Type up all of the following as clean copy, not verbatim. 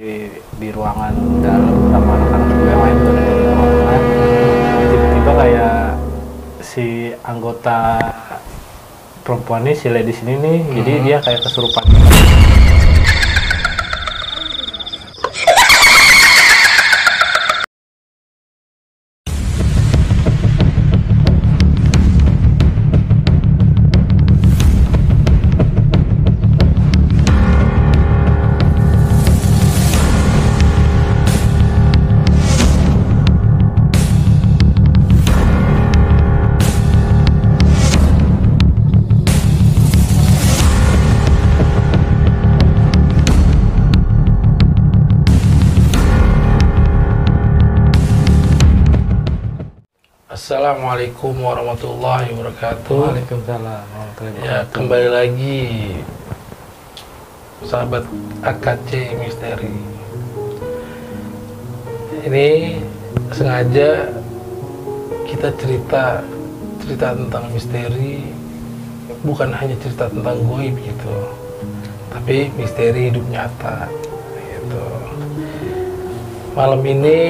di ruangan dalam sama anak-anak gue yang lain tuh ada di ruangan tengah. Tiba-tiba kayak si anggota perempuan nih, si ladies ini nih, jadi dia kayak kesurupan. Assalamualaikum warahmatullahi wabarakatuh. Waalaikumsalam warahmatullahi Ya, wabarakatuh. kembali lagi sahabat AKC Misteri. Ini sengaja kita cerita tentang misteri, bukan hanya cerita tentang goib gitu, tapi misteri hidup nyata gitu. Malam ini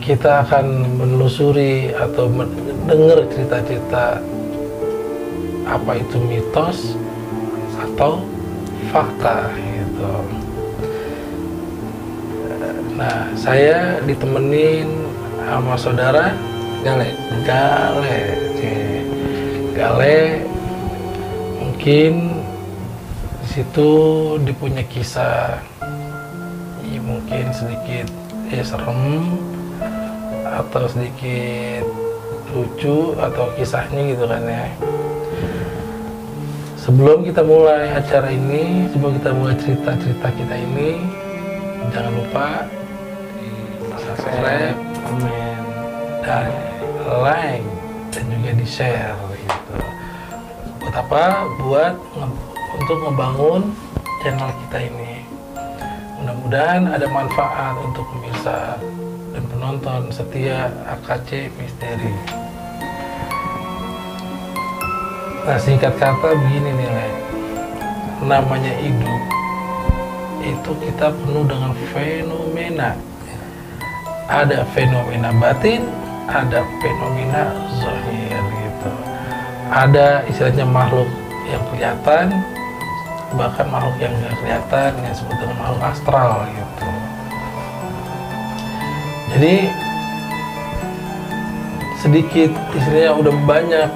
kita akan menelusuri atau mendengar cerita-cerita apa itu mitos atau fakta gitu. Nah, saya ditemenin sama saudara Gale. Mungkin di situ dia punya kisah, ya mungkin sedikit serem atau sedikit lucu atau kisahnya gitu kan ya. Sebelum kita mulai acara ini, sebelum kita mulai cerita-cerita kita ini, jangan lupa di subscribe, komen, dan like, dan juga di share gitu. Buat apa? Untuk ngebangun channel kita ini. Mudah-mudahan ada manfaat untuk pemirsa dan penonton setia AKC Misteri. Nah, singkat kata begini nih, namanya hidup itu kita penuh dengan fenomena. Ada fenomena batin, ada fenomena zahir gitu. Ada istilahnya makhluk yang kelihatan, bahkan makhluk yang nggak kelihatan, yang disebut dengan makhluk astral gitu. Jadi sedikit istilahnya udah banyak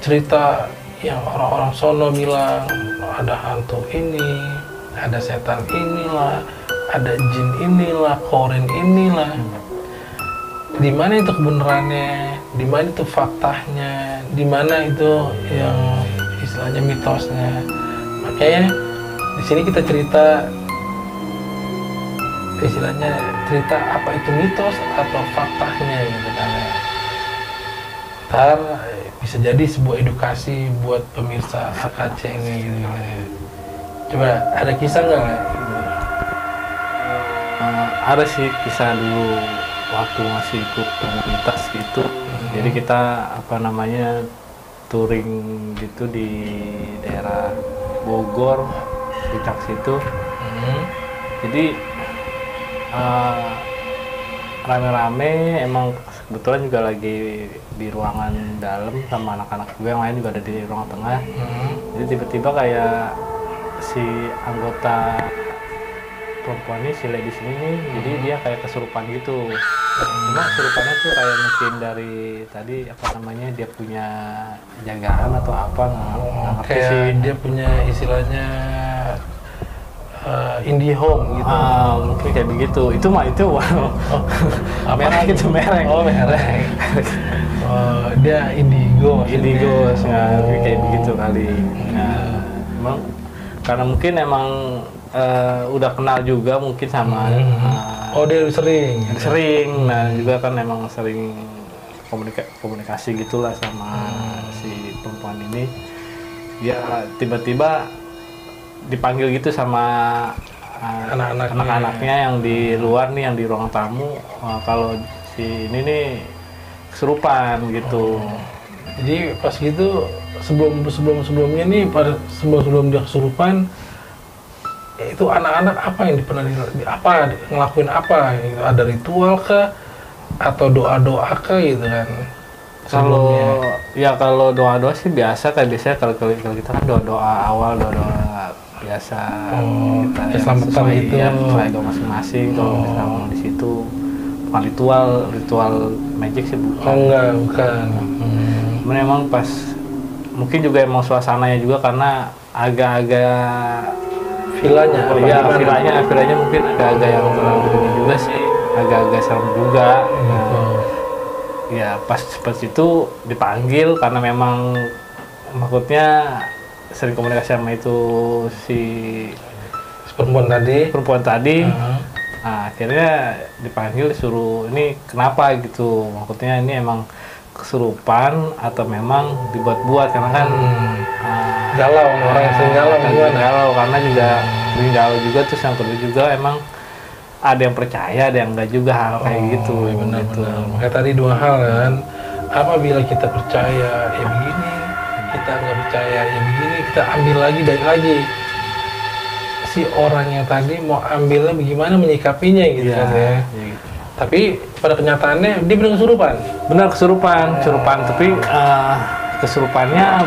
cerita yang orang-orang sono bilang ada hantu ini, ada setan inilah, ada jin inilah, korin inilah. Di mana itu kebenarannya? Di mana itu faktanya? Di mana itu yang istilahnya mitosnya? Makanya di sini kita cerita istilahnya cerita apa itu mitos atau faktanya gitu kan ya. Ntar bisa jadi sebuah edukasi buat pemirsa AKC ini gitu kan ya. Coba ada kisah nggak? Ada sih kisah dulu waktu masih ikut komunitas gitu. Jadi kita touring gitu di daerah Bogor, Puncak situ. Jadi rame-rame, emang kebetulan juga lagi di ruangan dalam sama anak-anak gue yang lain juga ada di ruangan tengah. Jadi tiba-tiba kayak si anggota perempuan ini, si ladies ini nih, jadi dia kayak kesurupan gitu. Cuma kesurupannya tuh kayak mungkin dari tadi dia punya jagaan atau apa, nggak ngerti sih. Dia punya istilahnya indie home gitu. Mungkin kayak begitu. Itu merek gitu, merek. Oh, merek. Dia indigo kayak begitu kali. Nah, emang karena mungkin emang udah kenal juga mungkin sama dia sering. Nah, juga kan emang sering komunikasi gitulah sama si perempuan ini. Dia tiba-tiba dipanggil gitu sama anak-anaknya yang di luar nih, yang di ruang tamu, kalau si ini nih kesurupan gitu. Jadi pas gitu sebelumnya nih, sebelum dia kesurupan, itu anak-anak apa yang pernah ngelakuin apa gitu? Ada ritual kah atau doa-doa kah gitu kan? Kalau doa-doa sih biasa kan, biasanya kalau kita kan doa-doa awal, doa-doa biasa kita keselamatan gitu ya, sesuai agama masing-masing. Kalau misalnya di situ bukan ritual magic sih, bukan. Bukan. Memang pas mungkin juga emang suasananya juga karena agak-agak villanya mungkin agak-agak yang terlalu juga sih, agak-agak serem juga. Ya pas seperti itu dipanggil karena memang maksudnya sering komunikasi sama itu si perempuan tadi. Nah, akhirnya dipanggil disuruh ini kenapa gitu, maksudnya ini emang kesurupan atau memang dibuat-buat karena kan galau, orang yang sering galau karena juga sering galau juga. Terus yang kedua juga emang ada yang percaya, ada yang enggak juga hal kayak gitu. Benar. Makanya tadi dua hal kan, apabila kita percaya ya begini, kita nggak percaya ya begini, kita ambil lagi baik lagi si orang yang tadi mau ambilnya bagaimana menyikapinya gitu kan ya. Gitu. Tapi pada kenyataannya dia benar kesurupan, tapi kesurupannya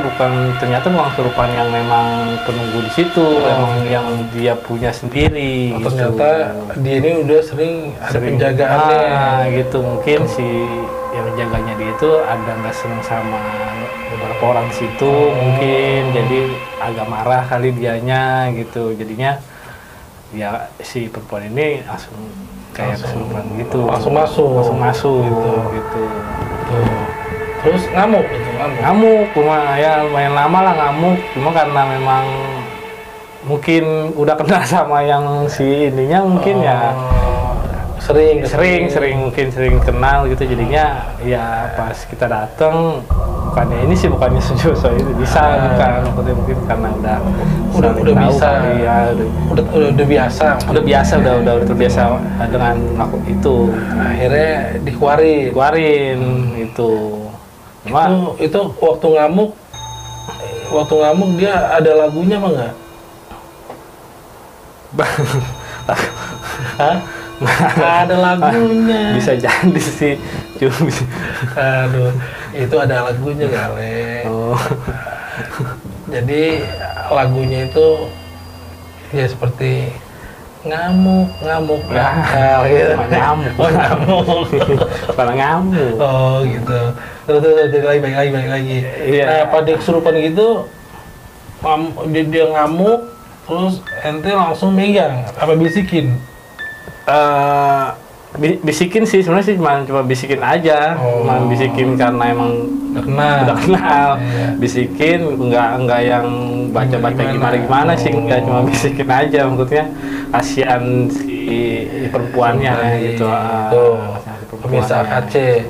ternyata bukan kesurupan yang memang penunggu di situ, memang yang dia punya sendiri. Ternyata dia ini udah sering ada penjagaannya. Gitu, mungkin si yang menjaganya dia itu ada nggak senang sama beberapa orang di situ, mungkin jadi agak marah kali dianya gitu. Jadinya ya si perempuan ini langsung kayak kesurupan gitu, langsung masuk gitu. Terus ngamuk, lumayan lama lah ngamuk, cuma karena memang mungkin udah kenal sama yang si ininya mungkin ya sering kenal gitu, jadinya ya pas kita datang bukannya sejoso itu bisa bukan, mungkin karena udah biasa ya, udah terbiasa dengan aku itu, akhirnya dikeluarin itu. Itu waktu ngamuk dia ada lagunya mah nggak? Ada lagunya. Bisa jadi sih, cuma aduh, itu ada lagunya kali. Jadi lagunya itu ya seperti ngamuk nakal gitu. Ngamuk. Gitu. Terus jadi balik lagi. Iya. Nah, pada kesurupan gitu dia ngamuk, terus ente langsung megang apa bisikin? Bisikin sih sebenarnya sih, cuma bisikin aja, cuma bisikin karena emang udah kenal. Iya. Bisikin enggak yang baca gimana sih, enggak, cuma bisikin aja, maksudnya kasihan si perempuannya gitu. Pemirsa AKC,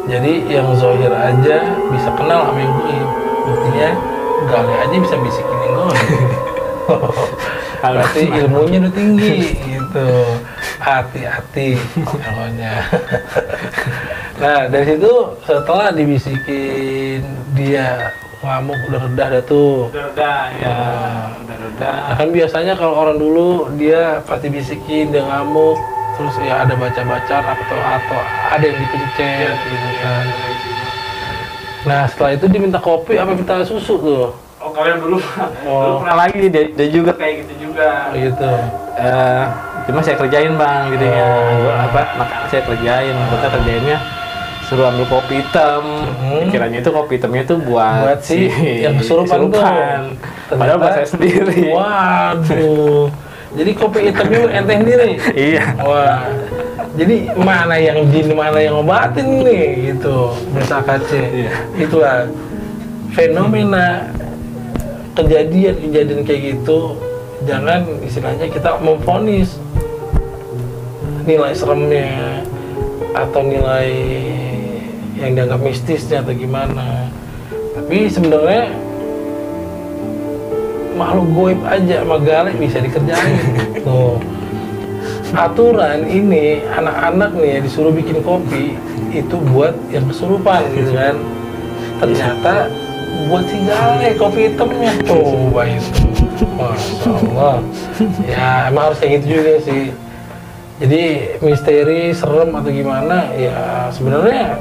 jadi yang zohir aja bisa kenal sama yang goib, buktinya Gale aja bisa bisikin yang goib. Berarti ilmunya udah tinggi gitu. Hati-hati pokoknya. Nah, dari situ setelah dibisikin dia ngamuk udah reda udah reda. Nah, kan biasanya kalau orang dulu dia pasti bisikin, dia ngamuk, terus ya ada baca-baca atau ada yang dipencet gitu kan. Nah, setelah itu diminta kopi apa minta susu tuh? Kalian dulu pernah lagi dia juga kayak gitu juga. Gitu. Cuma saya kerjain bang gitu ya, makan saya kerjain, kita kerjainnya suruh ambil kopi hitam. Kiranya itu kopi hitamnya itu buat si yang kesurupan. Padahal buat saya sendiri. Waduh. Jadi kopi hitamnya ente sendiri. Iya. Wah. Jadi mana yang jin, mana yang ngobatin nih gitu. Bisa kace. Iya. Itulah fenomena kejadian kayak gitu. Jangan istilahnya kita memvonis nilai seremnya atau nilai yang dianggap mistisnya atau gimana. Tapi sebenarnya makhluk goib aja sama Gale bisa dikerjain. Tuh. Aturan ini anak-anak nih ya disuruh bikin kopi itu buat yang kesurupan gitu kan. Ternyata buat si Gale kopi hitamnya coba itu, masya Allah. Ya emang harus kayak gitu juga sih. Jadi misteri, serem atau gimana ya sebenarnya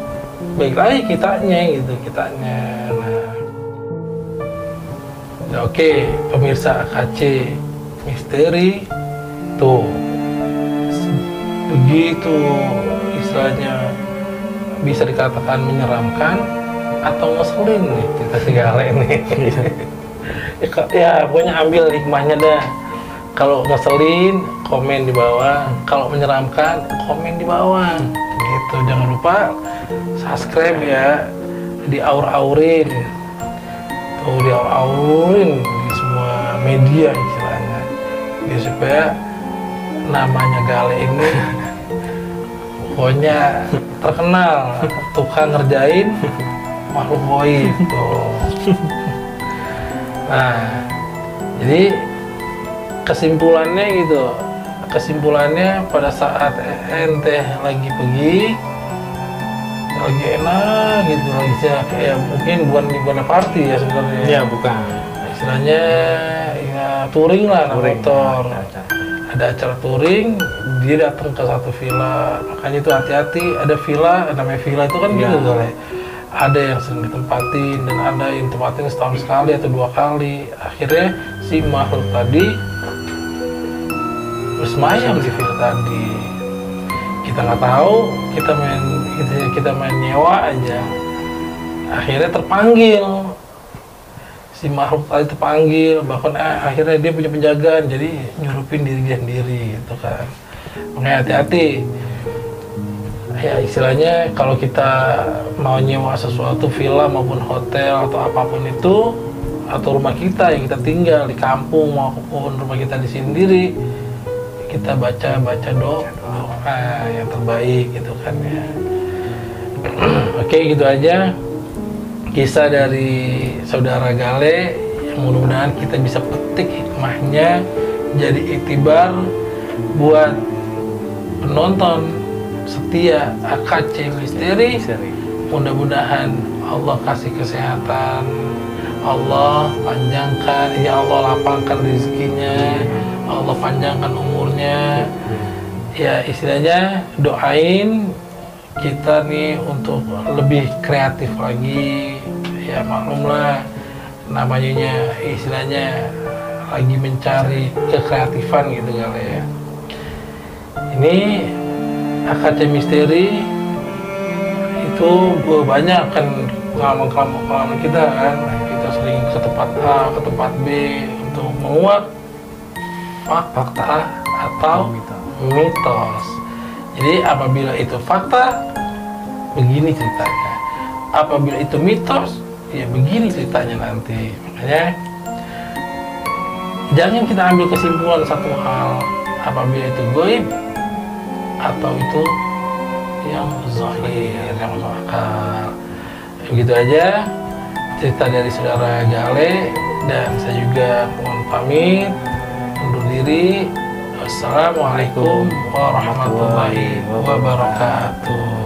baik lagi kitanya gitu, kitanya. Nah, oke, pemirsa AKC misteri tuh begitu istilahnya bisa dikatakan menyeramkan atau ngeselin nih kita segala ini. Ya pokoknya ambil hikmahnya dah. Kalau ngeselin komen di bawah, kalau menyeramkan komen di bawah gitu. Jangan lupa subscribe ya, diaur-aurin tuh, diaur-aurin di semua media istilahnya biar supaya namanya Gale ini pokoknya terkenal tukang ngerjain makhluk goib tuh. Nah jadi kesimpulannya pada saat ente lagi pergi lagi enak gitu, lagi kayak mungkin bukan party ya sebenarnya ya, bukan istilahnya ya touring lah, motor ada acara touring, dia datang ke satu villa. Makanya itu hati-hati, ada villa, namanya villa itu kan gitu kali. Ada yang sering ditempatin dan ada yang tempatin setahun sekali atau 2 kali. Akhirnya si makhluk tadi bersemayam di villa tadi. Kita nggak tahu, kita main nyewa aja. Akhirnya terpanggil. Si makhluk tadi terpanggil, bahkan akhirnya dia punya penjagaan, jadi nyurupin diri dia sendiri gitu kan. Makanya hati-hati. Ya istilahnya kalau kita mau nyewa sesuatu villa maupun hotel atau apapun itu, atau rumah kita yang kita tinggal di kampung maupun rumah kita di sendiri, kita baca doa yang terbaik gitu kan ya. Oke, gitu aja kisah dari saudara Gale yang mudah-mudahan kita bisa petik hikmahnya, jadi iktibar buat penonton setia AKC Misteri. Mudah-mudahan Allah kasih kesehatan, Allah panjangkan, ya Allah lapangkan rezekinya, Allah panjangkan umurnya. Ya istilahnya doain kita nih untuk lebih kreatif lagi. Ya maklumlah namanya istilahnya lagi mencari kekreatifan gitu kali ya. Ini AKC Misteri itu banyak kan pengalaman kita kan. Kita sering ke tempat A, ke tempat B untuk menguak fakta atau mitos. Jadi apabila itu fakta, begini ceritanya. Apabila itu mitos, ya begini ceritanya nanti. Makanya jangan kita ambil kesimpulan satu hal apabila itu goib atau itu yang zahir, yang masuk akal. Begitu aja cerita dari saudara Gale, dan saya juga mohon pamit undur diri. Wassalamualaikum warahmatullahi wabarakatuh.